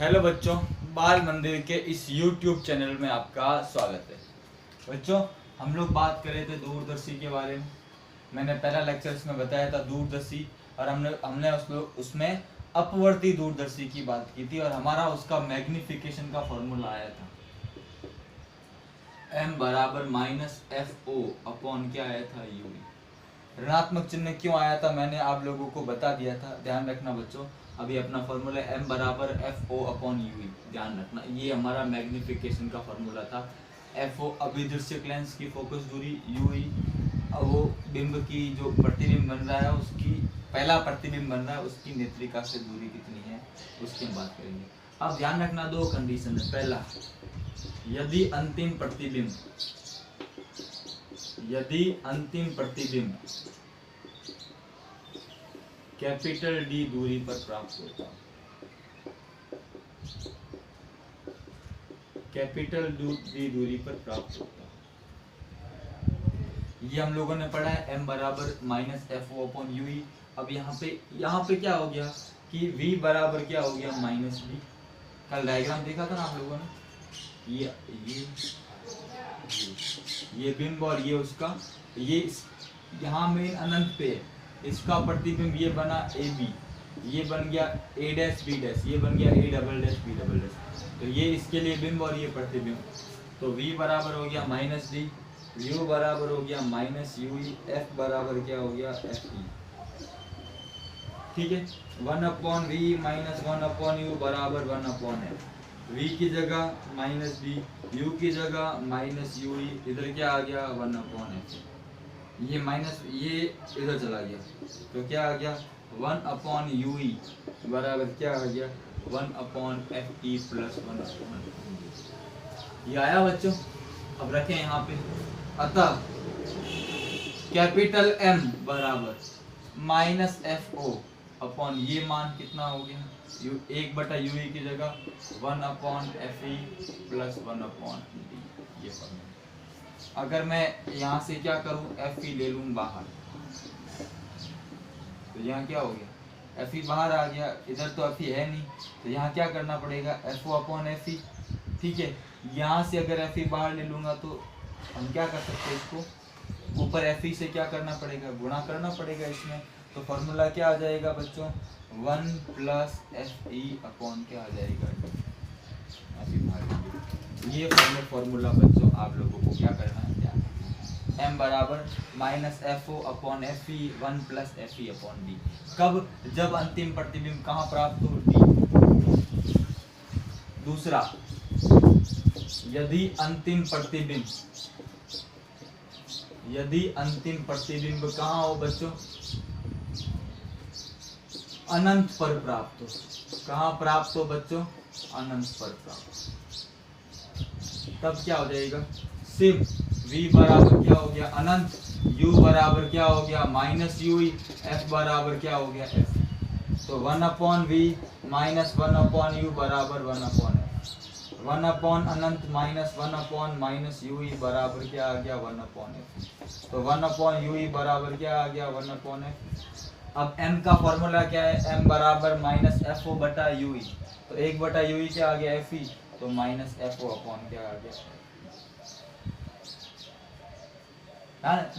Hello बच्चों, बाल मंदिर के इस YouTube चैनल में आपका स्वागत है। बच्चों, हम लोग बात कर रहे थे दूरदर्शी के बारे में। मैंने पहला लेक्चर इसमें बताया था दूरदर्शी, और हमने उसमें अपवर्ती दूरदर्शी की बात की थी, और हमारा उसका मैग्निफिकेशन का फॉर्मूला आया था m बराबर माइनस एफ ओ अपॉन क्या आया था यू। ऋणात्मक चिन्ह क्यों आया था मैंने आप लोगों को बता दिया था, ध्यान रखना बच्चों। अभी अपना फॉर्मूला m बराबर एफ ओ अपॉन यू, ध्यान रखना, ये हमारा मैग्निफिकेशन का फॉर्मूला था। एफ ओ अभिदृश्यक लेंस की फोकस दूरी, यू वो बिंब की जो प्रतिबिंब बन रहा है उसकी, पहला प्रतिबिंब बन रहा है उसकी नेत्रिका से दूरी कितनी है, उसकी हम बात करेंगे। अब ध्यान रखना, दो कंडीशन है। पहला, यदि अंतिम प्रतिबिंब कैपिटल डी दूरी पर प्राप्त होता, कैपिटल डी दूरी पर प्राप्त होता, ये हम लोगों ने पढ़ा है m बराबर minus F O upon U. अब यहाँ पे क्या हो गया कि v बराबर क्या हो गया माइनस v। कल डायग्राम देखा था ना आप लोगों ने, ये बिंब और ये उसका, ये यहाँ में अनंत पे है, इसका प्रतिबिंब ये बना ए बी, ये बन गया ए डैश बी डैश, ये बन गया A double dash B double dash. तो ये इसके लिए बिंब और ये प्रतिबिंब, तो v बराबर हो गया माइनस डी, u बराबर हो गया माइनस यू, f बराबर क्या हो गया एफ ई। ठीक है, 1 upon V minus 1 upon U बराबर 1 अपॉन एफ। v की जगह माइनस डी, u की जगह माइनस यू, इधर क्या आ गया 1 अपॉन एफ। ये माइनस ये इधर चला गया, तो क्या आ गया 1 अपॉन यू बराबर क्या आ गया 1 upon F E plus 1 upon. ये आया बच्चों। अब रखें यहाँ पे, अतः कैपिटल M बराबर माइनस एफ ओ अपॉन ये मान कितना हो गया, यू 1/यू की जगह 1 upon F E plus 1 upon D. ये फॉर्मूला, अगर मैं यहाँ से क्या करूँ एफ ई ले लूँ बाहर, तो यहाँ क्या हो गया एफ ई बाहर आ गया, इधर तो एफ ई है नहीं, तो यहाँ क्या करना पड़ेगा F O upon F E. ठीक है, यहाँ से अगर एफ ई बाहर ले लूँगा तो हम क्या कर सकते हैं, इसको ऊपर एफ ई से क्या करना पड़ेगा, गुणा करना पड़ेगा इसमें। तो फॉर्मूला क्या आ जाएगा बच्चों 1 प्लस एफ ई अपॉन क्या आ जाएगा एफ ई बाहर। ये फॉर्मूला बच्चों आप लोगों को क्या करना है, क्या m बराबर minus F O upon F E 1 plus F E upon D. कब, जब अंतिम प्रतिबिंब कहाँ प्राप्त हो, डी। दूसरा, यदि अंतिम प्रतिबिंब कहाँ हो बच्चों, अनंत पर प्राप्त हो। कहाँ प्राप्त हो बच्चों, अनंत पर प्राप्त। तब क्या हो जाएगा, सिर्फ v बराबर क्या हो गया अनंत, u बराबर क्या हो गया माइनस यू, f बराबर क्या हो गया f। तो 1 upon V minus 1 upon U बराबर 1 अपॉन एफ। 1 अपॉन अनंत माइनस 1 अपॉन माइनस यू बराबर क्या आ गया 1 अपॉन एफ। तो 1 अपॉन यू बराबर क्या आ गया 1 अपॉन एफ। अब m का फॉर्मूला क्या है, m बराबर माइनस एफ ओ बटा यू, तो 1/यू क्या आ गया एफ ई, तो माइनस एफ ओ अपॉन क्या आ गया।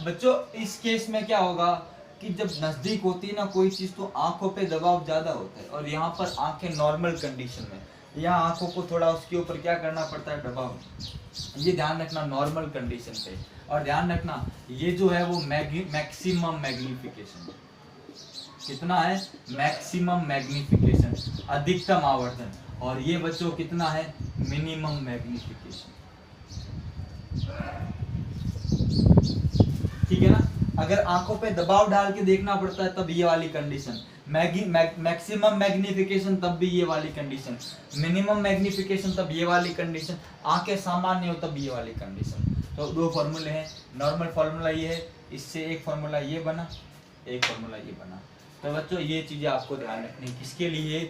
बच्चों इस केस में क्या होगा कि जब नजदीक होती है ना कोई चीज, तो आंखों पे दबाव ज्यादा होता है, और यहाँ पर आंखें नॉर्मल कंडीशन में, यहाँ आंखों को थोड़ा उसके ऊपर क्या करना पड़ता है, दबाव। ये ध्यान रखना नॉर्मल कंडीशन पे। और ध्यान रखना ये जो है वो मैक्सिमम मैग्निफिकेशन, कितना है मैक्सिमम मैग्निफिकेशन, अधिकतम आवर्धन, और ये बच्चों कितना है मिनिमम मैग्निफिकेशन। ठीक है ना, अगर आंखों पे दबाव डाल के देखना पड़ता है तब ये वाली कंडीशन, मैक्सिमम मैग्निफिकेशन तब भी ये वाली कंडीशन, मिनिमम मैग्निफिकेशन तब ये वाली कंडीशन, आंखें सामान्य हो तब ये वाली कंडीशन। तो दो फॉर्मूले हैं, नॉर्मल फॉर्मूला ये है, इससे एक फॉर्मूला ये बना, एक फॉर्मूला ये बना। तो बच्चों ये चीजें आपको ध्यान रखनी, किसके लिए,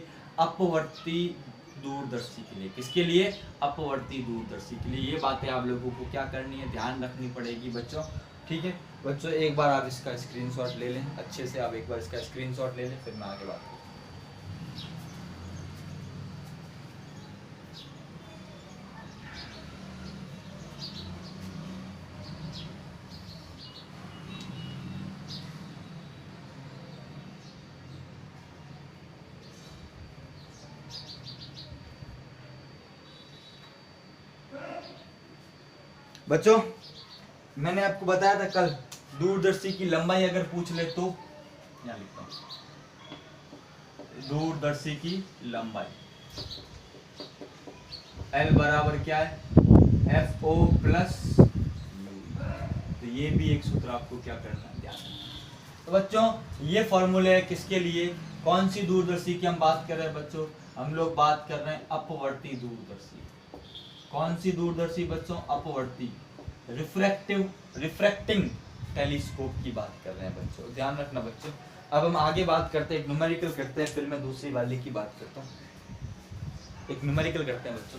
अपवर्ती दूरदर्शी के लिए। किसके लिए, अपवर्ती दूरदर्शी के लिए। ये बातें आप लोगों को क्या करनी है, ध्यान रखनी पड़ेगी बच्चों। ठीक है बच्चों, एक बार आप इसका स्क्रीनशॉट ले लें, अच्छे से आप एक बार इसका स्क्रीनशॉट ले लें, फिर मैं आगे बात करूँ। बच्चों मैंने आपको बताया था कल, दूरदर्शी की लंबाई अगर पूछ ले तो यहाँ लिखता हूँ, दूरदर्शी की लंबाई L बराबर क्या है, FO प्लस, तो ये भी एक सूत्र आपको क्या करना है, ध्यान रखना। तो बच्चों ये फॉर्मूले है किसके लिए, कौन सी दूरदर्शी की हम बात कर रहे हैं बच्चों, हम लोग बात कर रहे हैं अपवर्ती दूरदर्शी। कौन सी दूरदर्शी बच्चों, अपवर्ती, रिफ्रैक्टिंग टेलीस्कोप की बात कर रहे हैं बच्चों, ध्यान रखना बच्चों। अब हम आगे बात करते हैं, एक न्यूमेरिकल करते हैं, फिर मैं दूसरी वाले की बात करता हूँ। एक न्यूमेरिकल करते हैं बच्चों।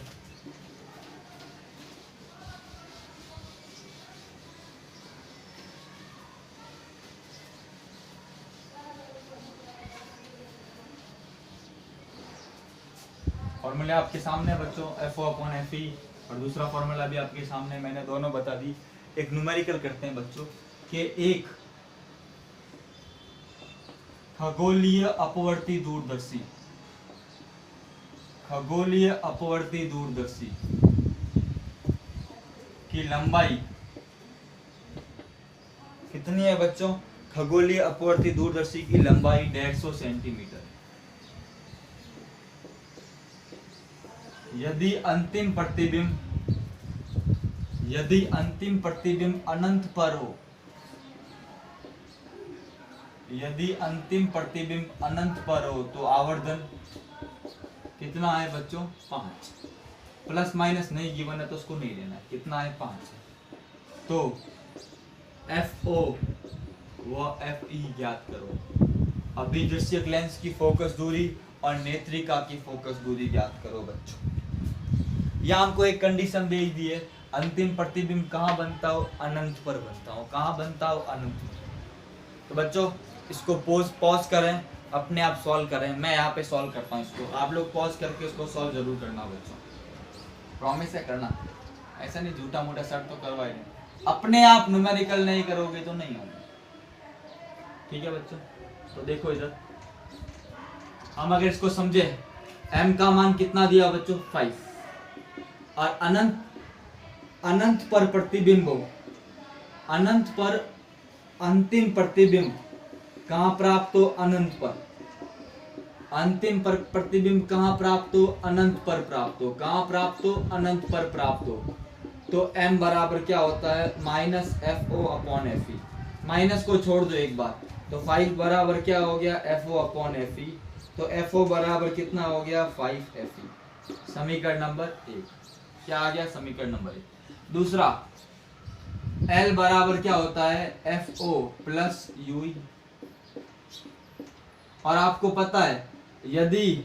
फॉर्मूला आपके सामने बच्चों, FO/FE, और दूसरा फॉर्मूला भी आपके सामने, मैंने दोनों बता दी। एक न्यूमेरिकल करते हैं बच्चों कि एक खगोलीय अपवर्ती दूरदर्शी, खगोलीय अपवर्ती दूरदर्शी की लंबाई कितनी है बच्चों, खगोलीय अपवर्ती दूरदर्शी की लंबाई 150 सेंटीमीटर। यदि अंतिम प्रतिबिंब अनंत पर हो, यदि अंतिम प्रतिबिंब अनंत पर हो तो आवर्धन कितना है बच्चों, 5। प्लस माइनस नहीं गिवन है तो उसको नहीं लेना, कितना है, 5 है। तो FO व FE ज्ञात करो। अभिदृश्यक लेंस की फोकस दूरी और नेत्रिका की फोकस दूरी ज्ञात करो बच्चों। यहाँ हमको एक कंडीशन दे दी है, अंतिम प्रतिबिंब कहाँ बनता हो, अनंत पर बनता हो। कहाँ बनता हो, अनंत पर। तो बच्चों इसको पॉज करें, अपने आप सॉल्व करें, मैं यहाँ पे सॉल्व करता हूँ इसको, आप लोग पॉज करके इसको सॉल्व जरूर करना बच्चों, प्रॉमिस है करना, ऐसा नहीं झूठा मोटा सर्ट तो करवाए नहीं, अपने आप न्यूमेरिकल नहीं करोगे तो नहीं होगा, ठीक है बच्चों। तो देखो इधर, हम अगर इसको समझे, m का मान कितना दिया बच्चों, 5, और अनंत पर प्रतिबिंब हो, अनंत पर अंतिम प्रतिबिंब कहाँ प्राप्त हो, अनंत पर। अंतिम पर प्रतिबिंब कहाँ प्राप्त हो, अनंत पर प्राप्त हो। कहाँ प्राप्त हो, अनंत पर प्राप्त हो। तो m बराबर क्या होता है, -FO/FE। माइनस को छोड़ दो एक बार, तो 5 बराबर क्या हो गया, FO/FE। तो FO बराबर कितना हो गया, 5FE। समीकरण नंबर 1 क्या आ गया, समीकरण नंबर 1। दूसरा L बराबर क्या होता है, FO प्लस UE। और आपको पता है यदि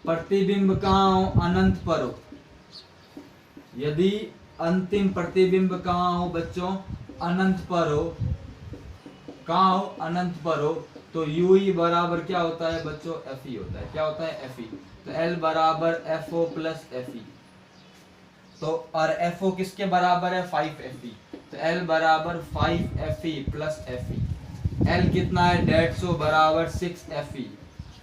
प्रतिबिंब कहाँ हो, अनंत पर हो, यदि अंतिम प्रतिबिंब कहाँ हो बच्चों, अनंत पर हो, कहाँ हो, अनंत पर हो, तो UE बराबर क्या होता है बच्चों, FE होता है। क्या होता है, FE। तो L बराबर FO प्लस FE। तो और FO किसके बराबर है, 5FE। तो L बराबर 5FE प्लस FE। L कितना है, 150 बराबर 6FE।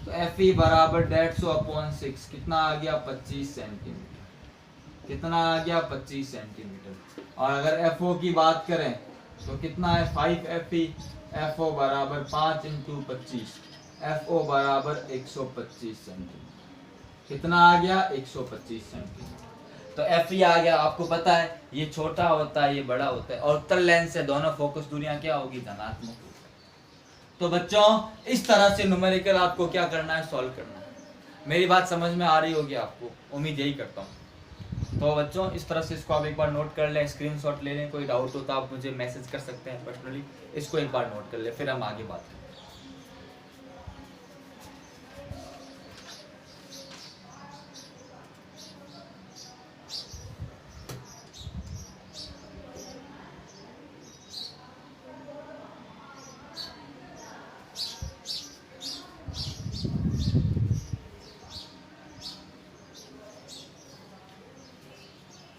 तो FE बराबर 150/6 कितना आ गया, 25 सेंटीमीटर। कितना आ गया, 25 सेंटीमीटर। और अगर FO की बात करें तो कितना है, 5FE। FO बराबर 5 × 25, FO बराबर 125 सेंटीमीटर। कितना आ गया, 125 सेंटीमीटर। तो FE आ गया। आपको पता है ये छोटा होता है, ये बड़ा होता है, और उत्तल लेंस से दोनों फोकस दूरियां क्या होगी, धनात्मक। तो बच्चों इस तरह से न्यूमेरिकल आपको क्या करना है, सॉल्व करना है। मेरी बात समझ में आ रही होगी आपको, उम्मीद यही करता हूँ। तो बच्चों इस तरह से इसको आप एक बार नोट कर लें, स्क्रीनशॉट ले लें। कोई डाउट हो तो आप मुझे मैसेज कर सकते हैं पर्सनली, इसको एक बार नोट कर लें, फिर हम आगे बात करें।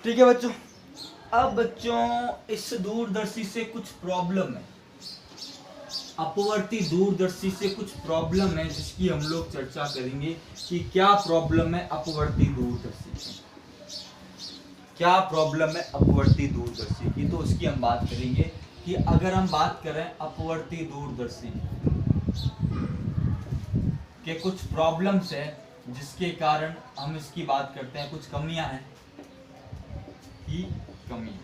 ठीक है बच्चों। अब बच्चों इस दूरदर्शी से कुछ प्रॉब्लम है, अपवर्ती दूरदर्शी से कुछ प्रॉब्लम है, जिसकी हम लोग चर्चा करेंगे कि क्या प्रॉब्लम है अपवर्ती दूरदर्शी से। क्या प्रॉब्लम है अपवर्ती दूरदर्शी की, तो उसकी हम बात करेंगे कि अगर हम बात करें अपवर्ती दूरदर्शी के कुछ प्रॉब्लम्स है जिसके कारण हम इसकी बात करते हैं, कुछ कमियां हैं की कमी,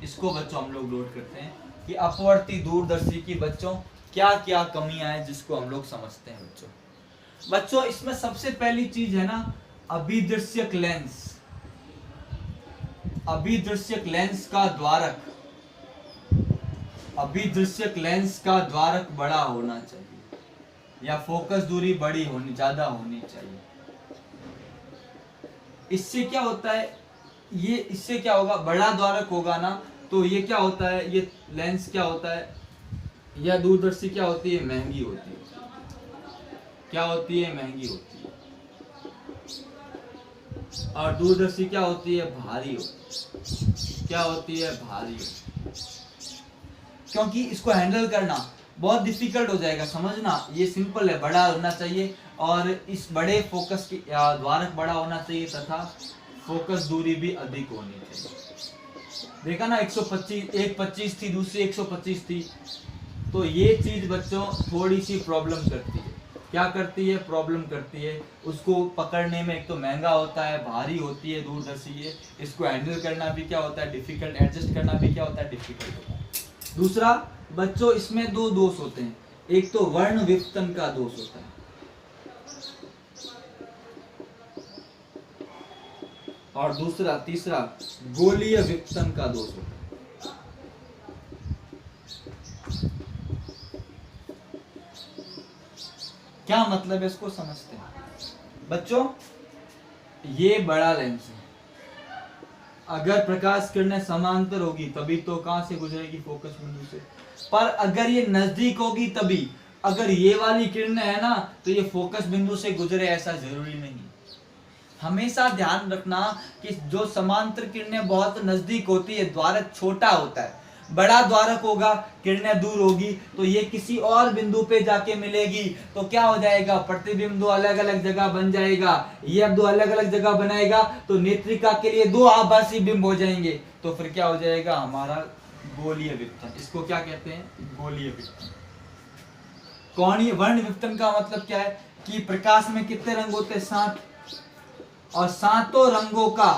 इसको बच्चों हम लोग नोट करते हैं कि अपवर्ती दूरदर्शी की बच्चों क्या क्या कमियां हैं जिसको हम लोग समझते हैं बच्चों इसमें सबसे पहली चीज है ना अभिदृश्यक लेंस। अभिदृश्यक लेंस का द्वारक, अभिदृश्यक लेंस का द्वारक बड़ा होना चाहिए या फोकस दूरी बड़ी होनी, ज्यादा होनी चाहिए। इससे क्या होता है, ये इससे क्या होगा, बड़ा द्वारक होगा ना तो ये क्या होता है, ये लेंस क्या होता है, यह दूरदर्शी क्या होती है, महंगी होती है। क्या होती है, महंगी होती है। और दूरदर्शी क्या होती है, भारी होती है। क्या होती है, भारी होती है। क्योंकि इसको हैंडल करना बहुत डिफिकल्ट हो जाएगा, समझना ये सिंपल है, बड़ा होना चाहिए और इस बड़े फोकस की द्वारक बड़ा होना चाहिए तथा फोकस दूरी भी अधिक होनी चाहिए। देखा ना 125, एक 25 थी, दूसरी 125 थी, तो ये चीज बच्चों थोड़ी सी प्रॉब्लम करती है। क्या करती है, प्रॉब्लम करती है। उसको पकड़ने में एक तो महंगा होता है, भारी होती है दूरदर्शी ये, इसको हैंडल करना भी क्या होता है, डिफिकल्ट, एडजस्ट करना भी क्या होता है, डिफिकल्ट होता है। दूसरा बच्चों इसमें दो दोष होते हैं, एक तो वर्ण विपतन का दोष होता है और दूसरा तीसरा गोलीय विपतन का दोष होता है। क्या मतलब है, इसको समझते हैं बच्चों। ये बड़ा लेंस है, अगर प्रकाश किरणें समांतर होगी तभी तो कहां से गुजरेगी, फोकस बिंदु से। पर अगर ये नजदीक होगी तभी, अगर ये वाली किरणें है ना तो ये फोकस बिंदु से गुजरे ऐसा जरूरी नहीं। हमेशा ध्यान रखना कि जो समांतर किरणें बहुत नजदीक होती है, द्वारक छोटा होता है, बड़ा द्वारक होगा, किरणें दूर होगी तो ये किसी और बिंदु पे जाके मिलेगी तो क्या हो जाएगा, प्रतिबिंब दो अलग अलग जगह बन जाएगा। ये अब दो अलग अलग जगह बनाएगा तो नेत्रिका के लिए दो आभासी बिंब हो जाएंगे, तो फिर क्या हो जाएगा, हमारा गोलीय विपतन। इसको क्या कहते हैं, गोलीय विपतन। कोणीय वर्ण विपतन का मतलब क्या है कि प्रकाश में कितने रंग होते हैं, 7, और सातों रंगों का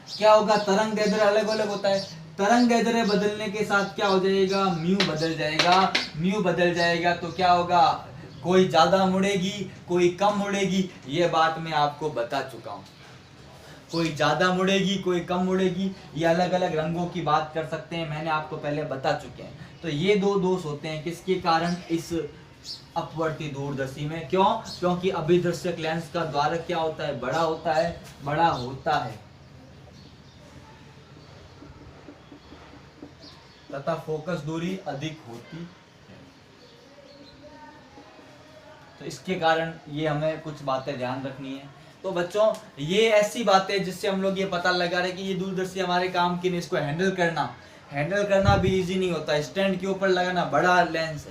क्या होगा, तरंग दैर्ध्य अलग अलग होता है। तरंग दैर्ध्य बदलने के साथ क्या हो जाएगा, म्यू बदल जाएगा। म्यू बदल जाएगा तो क्या होगा, कोई ज्यादा मुड़ेगी, कोई कम मुड़ेगी। ये बात मैं आपको बता चुका हूं, कोई ज्यादा मुड़ेगी, कोई कम मुड़ेगी। ये अलग अलग रंगों की बात कर सकते हैं, मैंने आपको पहले बता चुके हैं। तो ये दो दोष होते हैं किसके कारण, इस अपवर्ती दूरदर्शी में। क्यों, क्योंकि अभिदर्शक लेंस का द्वारक क्या होता है, बड़ा होता है, बड़ा होता है तथा फोकस दूरी अधिक होती है। तो इसके कारण ये हमें कुछ बातें ध्यान रखनी है। तो बच्चों ये ऐसी बातें जिससे हम लोग ये पता लगा रहे कि ये दूरदर्शी हमारे काम की नहीं, इसको हैंडल करना भी इजी नहीं होता है। स्टैंड के ऊपर लगाना, बड़ा लेंस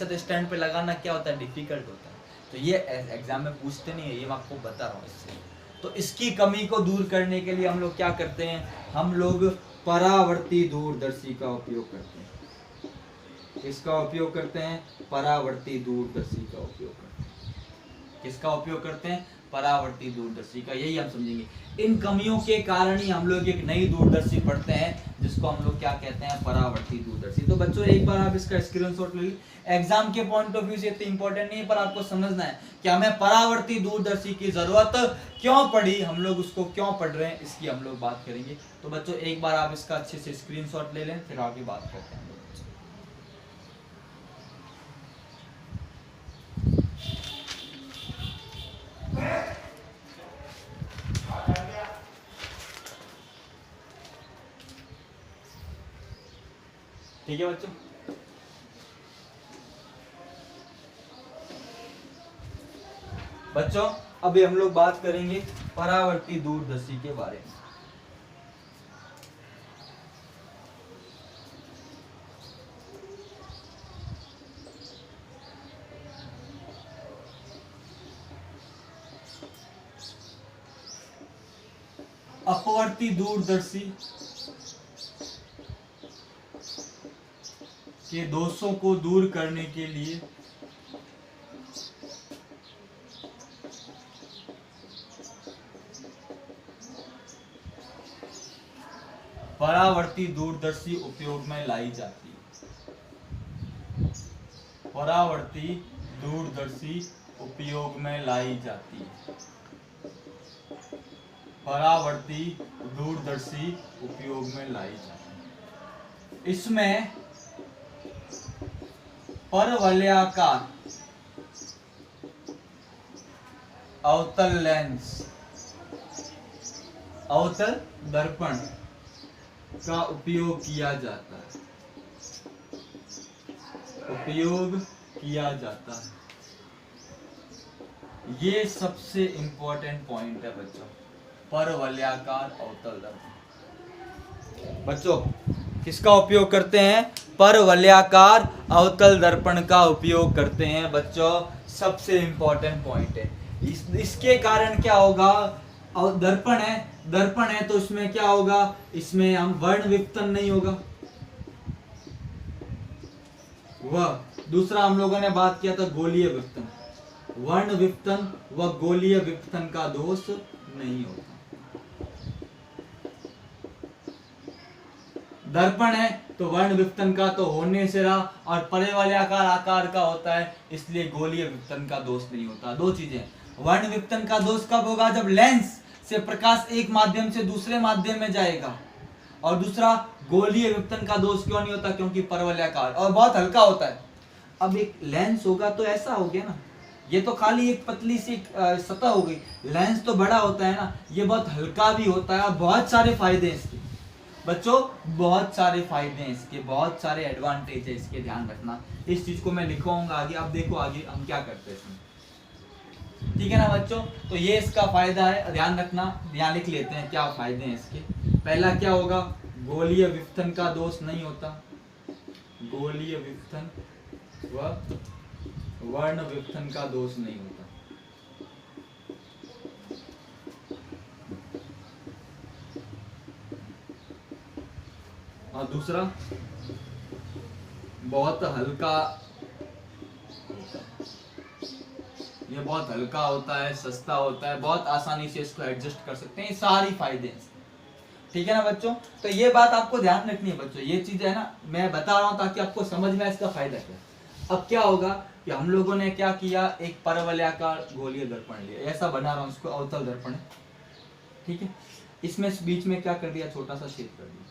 है तो स्टैंड पे लगाना क्या होता है, डिफिकल्ट होता है। तो ये एग्जाम में पूछते नहीं है, ये मैं आपको बता रहा हूँ इससे। तो इसकी कमी को दूर करने के लिए हम लोग क्या करते हैं, हम लोग परावर्ती दूरदर्शी का उपयोग करते हैं। किसका उपयोग करते हैं, परावर्ती दूरदर्शी का उपयोग करते हैं। किसका उपयोग करते हैं, परावर्ती दूरदर्शी का। यही हम समझेंगे। इन कमियों के कारण ही हम लोग एक नई दूरदर्शी पढ़ते हैं जिसको हम लोग क्या कहते हैं, परावर्ती दूरदर्शी। तो बच्चों एक बार आप इसका स्क्रीनशॉट ले लीजिए। एग्जाम के पॉइंट ऑफ व्यू से इतना इंपॉर्टेंट नहीं है, पर आपको समझना है कि हमें परावर्ती दूरदर्शी की जरूरत क्यों पड़ी, हम लोग उसको क्यों पढ़ रहे हैं, इसकी हम लोग बात करेंगे। तो बच्चों एक बार आप इसका अच्छे से स्क्रीनशॉट ले लें, फिर आगे बात करते हैं। ठीक है बच्चों, अभी हम लोग बात करेंगे परावर्ती दूरदर्शी के बारे में। अपवर्ती दूरदर्शी के दोषों को दूर करने के लिए परावर्ती दूरदर्शी उपयोग में लाई जाती है। परावर्ती दूरदर्शी उपयोग में लाई जाती है। परावर्ती दूरदर्शी उपयोग में लाई जाती है। इसमें परवलयाकार अवतल लेंस, अवतल दर्पण का उपयोग किया जाता है। उपयोग किया जाता है। ये सबसे इंपॉर्टेंट पॉइंट है बच्चों, परवलयाकार अवतल दर्पण। बच्चों किसका उपयोग करते हैं? परवलयाकार अवतल दर्पण का उपयोग करते हैं बच्चों, सबसे इंपॉर्टेंट पॉइंट है। इसके कारण क्या होगा? और दर्पण है तो इसमें क्या होगा? इसमें हम वर्ण विपतन नहीं होगा। वह दूसरा हम लोगों ने बात किया था गोलीय विपतन, वर्ण विपतन व गोलीय विपतन का दोष नहीं होता। दर्पण है तो वर्ण विपतन का तो होने से रहा, और परवलयाकार आकार का होता है, इसलिए गोलीय विपतन का दोष नहीं होता। दो चीजें, वर्ण विपतन का दोष कब होगा? जब लेंस से प्रकाश एक माध्यम से दूसरे माध्यम में जाएगा। और दूसरा, गोलीय विपतन का दोष क्यों नहीं होता? क्योंकि परवलयाकार और बहुत हल्का होता है। अब एक लेंस होगा तो ऐसा हो गया ना, ये तो खाली एक पतली सी सतह हो गई। लेंस तो बड़ा होता है ना, ये बहुत हल्का भी होता है और बहुत सारे फायदे हैं इसके बच्चों, बहुत सारे फायदे हैं इसके, बहुत सारे एडवांटेज है इसके, ध्यान रखना। इस चीज को मैं लिखवाऊंगा आगे, आप देखो आगे हम क्या करते हैं इसमें, ठीक है ना बच्चों। तो ये इसका फायदा है, ध्यान रखना। ध्यान लिख लेते हैं क्या फायदे हैं इसके। पहला क्या होगा? गोलीय विपतन का दोष नहीं होता। गोलीय विपतन व वर्ण विपतन का दोष नहीं होता। और दूसरा, बहुत हल्का, ये बहुत हल्का होता है, सस्ता होता है, बहुत आसानी से इसको एडजस्ट कर सकते हैं। ये सारी फायदे हैं, ठीक है ना बच्चों। तो ये बात आपको ध्यान रखनी है बच्चों, ये चीज है ना मैं बता रहा हूं ताकि आपको समझ में इसका फायदा क्या। अब क्या होगा कि हम लोगों ने क्या किया, एक परवलयाकार गोलीय दर्पण लिया, ऐसा बना रहा हूं इसको, अवतल दर्पण है, ठीक है। इसमें बीच में क्या कर दिया, छोटा सा छेद कर दिया,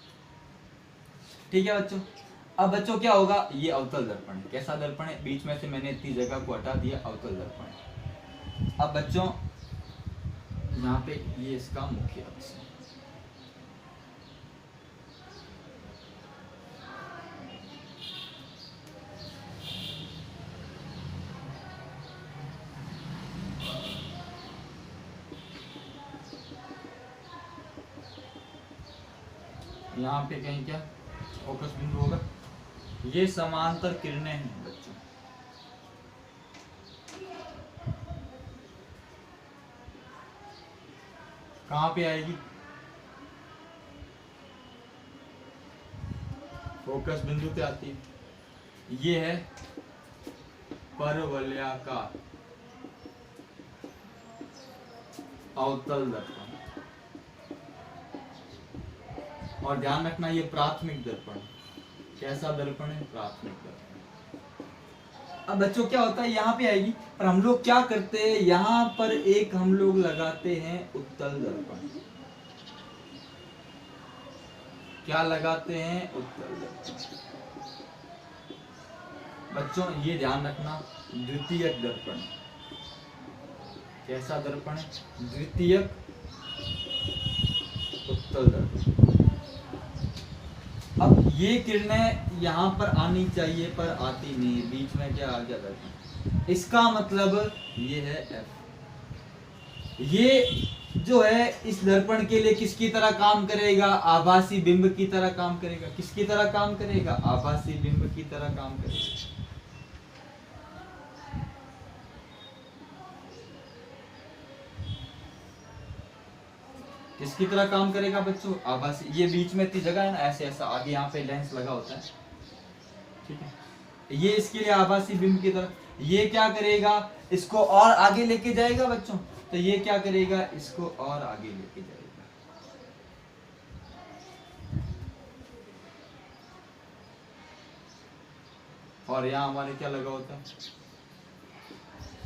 ठीक है बच्चों। अब बच्चों क्या होगा, ये अवतल दर्पण है। कैसा दर्पण है? बीच में से मैंने इतनी जगह को हटा दिया, अवतल दर्पण है। अब बच्चों यहाँ पे ये इसका मुख्य अक्ष है। यहाँ पे कहीं क्या फोकस बिंदु होगा? ये समांतर किरणें हैं बच्चों, कहाँ पे आएगी? फोकस बिंदु पे आती है। ये है परवलयाकार अवतल दर्पण, और ध्यान रखना ये प्राथमिक दर्पण। कैसा दर्पण है? प्राथमिक दर्पण। अब बच्चों क्या होता है, यहाँ पे आएगी, पर हम लोग क्या करते हैं, यहाँ पर एक हम लोग लगाते हैं उत्तल दर्पण। क्या लगाते हैं? उत्तल दर्पण। बच्चों ये ध्यान रखना, द्वितीयक दर्पण। कैसा दर्पण है? द्वितीयक उत्तल दर्पण। अब ये किरणें यहाँ पर आनी चाहिए पर आती नहीं, बीच में क्या आ गया दर्पण, इसका मतलब ये है F। ये जो है इस दर्पण के लिए किसकी तरह काम करेगा? आभासी बिंब की तरह काम करेगा। किसकी तरह काम करेगा? आभासी बिंब की तरह काम करेगा। किसकी तरह काम करेगा बच्चों? आभासी। ये बीच में इतनी जगह है ना, ऐसे ऐसा आगे यहाँ पे लेंस लगा होता है, ठीक है, ये इसके लिए आभासी बिंब की तरह। ये क्या करेगा? इसको और आगे लेके जाएगा बच्चों। तो ये क्या करेगा? इसको और आगे लेके जाएगा। और यहाँ हमारे क्या लगा होता है?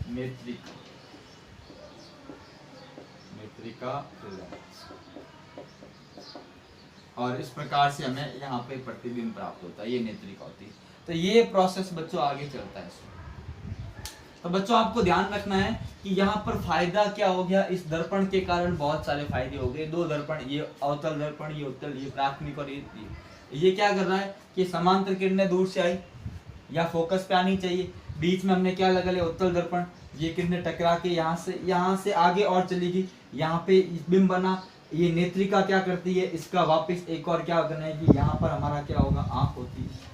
नेत्रिका। नेत्रिका लेंस। और इस प्रकार से हमें यहाँ पे प्रतिबिंब प्राप्त होता है, ये नेत्रिका होती है। तो ये प्रोसेस बच्चों आगे चलता है। तो बच्चों आपको ध्यान रखना है कि यहाँ पर फायदा क्या हो गया, इस दर्पण के कारण बहुत सारे फायदे हो गए। दो दर्पण, ये अवतल दर्पण, ये उत्तल, ये प्राथमिक और ये क्या कर रहा है कि समांतर किरणें दूर से आई या फोकस पे आनी चाहिए, बीच में हमने क्या लगा लिया? उत्तल दर्पण। ये किरणें टकरा के यहाँ से आगे और चली गई, यहाँ पे बिंब बना। ये नेत्रिका क्या करती है? इसका वापस एक और क्या बनाएगी? यहाँ पर हमारा क्या होगा? आंख होती है,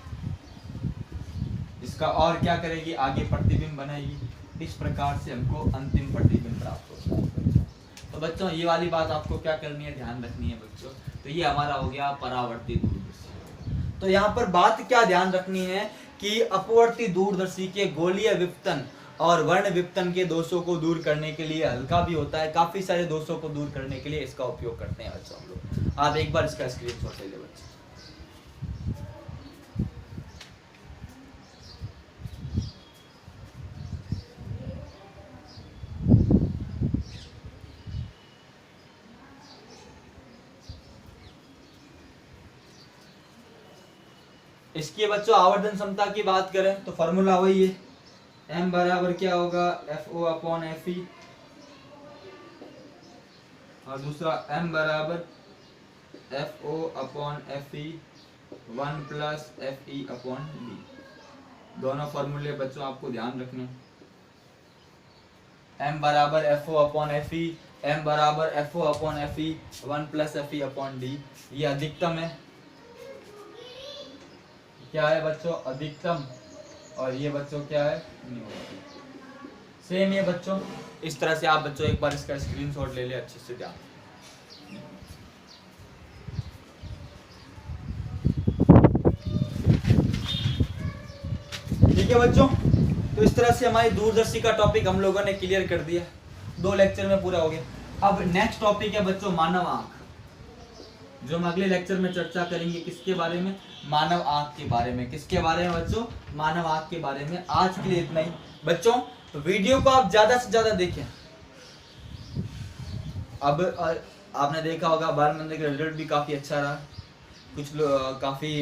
इसका और क्या करेगी? आगे प्रतिबिंब बनाएगी। इस प्रकार से हमको अंतिम प्रतिबिंब प्राप्त होता है। तो बच्चों ये वाली बात आपको क्या करनी है? ध्यान रखनी है बच्चों। तो ये हमारा हो गया परावर्ती दूरदर्शी। तो यहाँ पर बात क्या ध्यान रखनी है कि अपवर्ती दूरदर्शी के गोलीय विपतन और वर्ण विपतन के दोषों को दूर करने के लिए हल्का भी होता है, काफी सारे दोषों को दूर करने के लिए इसका उपयोग करते हैं बच्चों हम लोग। आप एक बार इसका स्क्रीनशॉट ले ले बच्चों। इसकी बच्चों आवर्धन क्षमता की बात करें तो फॉर्मूला वही है, m बराबर क्या होगा? FO अपॉन FE, और दूसरा m बराबर FO upon FE 1 plus FE upon D। दोनों फॉर्मूले बच्चों आपको ध्यान रखने। m बराबर FO अपॉन FE, m बराबर FO upon FE 1 plus FE upon D। ये अधिकतम है, क्या है बच्चों? अधिकतम। और ये बच्चों क्या है? न्यूनतम। सेम ये बच्चों इस तरह से आप बच्चों एक बार इसका स्क्रीनशॉट ले ले अच्छे से ध्यान। ठीक है बच्चों, तो इस तरह से हमारी दूरदर्शी का टॉपिक हम लोगों ने क्लियर कर दिया, 2 लेक्चर में पूरा हो गया। अब नेक्स्ट टॉपिक है बच्चों मानव आंख, जो हम अगले लेक्चर में चर्चा करेंगे। किसके बारे में? मानव आंख के बारे में। किसके बारे में बच्चों? मानव आंख के बारे में। आज के लिए इतना ही बच्चों। वीडियो को आप ज्यादा से ज्यादा देखें। अब आपने देखा होगा बाल मंदिर का रिजल्ट भी काफी अच्छा रहा, कुछ काफी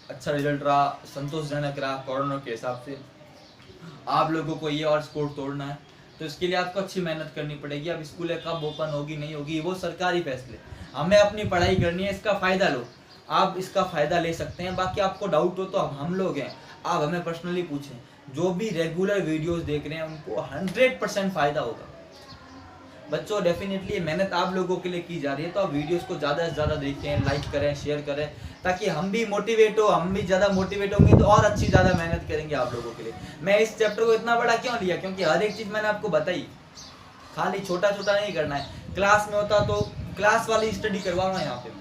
अच्छा रिजल्ट रहा, संतोषजनक रहा कोरोना के हिसाब से। आप लोगों को ये और स्कोर तोड़ना है, तो इसके लिए आपको अच्छी मेहनत करनी पड़ेगी। अब स्कूलें कब ओपन होगी नहीं होगी वो सरकारी फैसले, हमें अपनी पढ़ाई करनी है। इसका फायदा लो, आप इसका फायदा ले सकते हैं। बाकी आपको डाउट हो तो हम लोग हैं, आप हमें पर्सनली पूछें। जो भी रेगुलर वीडियोस देख रहे हैं उनको 100% फायदा होगा बच्चों। डेफिनेटली मेहनत आप लोगों के लिए की जा रही है, तो आप वीडियोस को ज़्यादा से ज़्यादा देखें, लाइक करें, शेयर करें, ताकि हम भी मोटिवेट हो। हम भी ज़्यादा मोटिवेट होंगे तो और अच्छी ज़्यादा मेहनत करेंगे आप लोगों के लिए। मैं इस चैप्टर को इतना बड़ा क्यों लिया? क्योंकि हर एक चीज़ मैंने आपको बताई, खाली छोटा छोटा नहीं करना है। क्लास में होता तो क्लास वाली स्टडी करवा रहा हूँ यहाँ पे।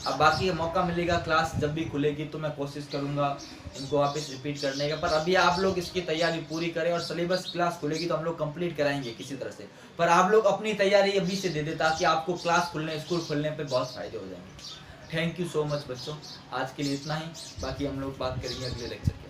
अब बाकी मौका मिलेगा, क्लास जब भी खुलेगी तो मैं कोशिश करूंगा इनको वापस रिपीट करने का। पर अभी आप लोग इसकी तैयारी पूरी करें, और सिलेबस क्लास खुलेगी तो हम लोग कंप्लीट कराएंगे किसी तरह से। पर आप लोग अपनी तैयारी अभी से दे दें, ताकि आपको क्लास खुलने, स्कूल खुलने पे बहुत फायदे हो जाएंगे। थैंक यू सो मच बच्चों, आज के लिए इतना ही। बाकी हम लोग बात करेंगे अगले लेक्चर के।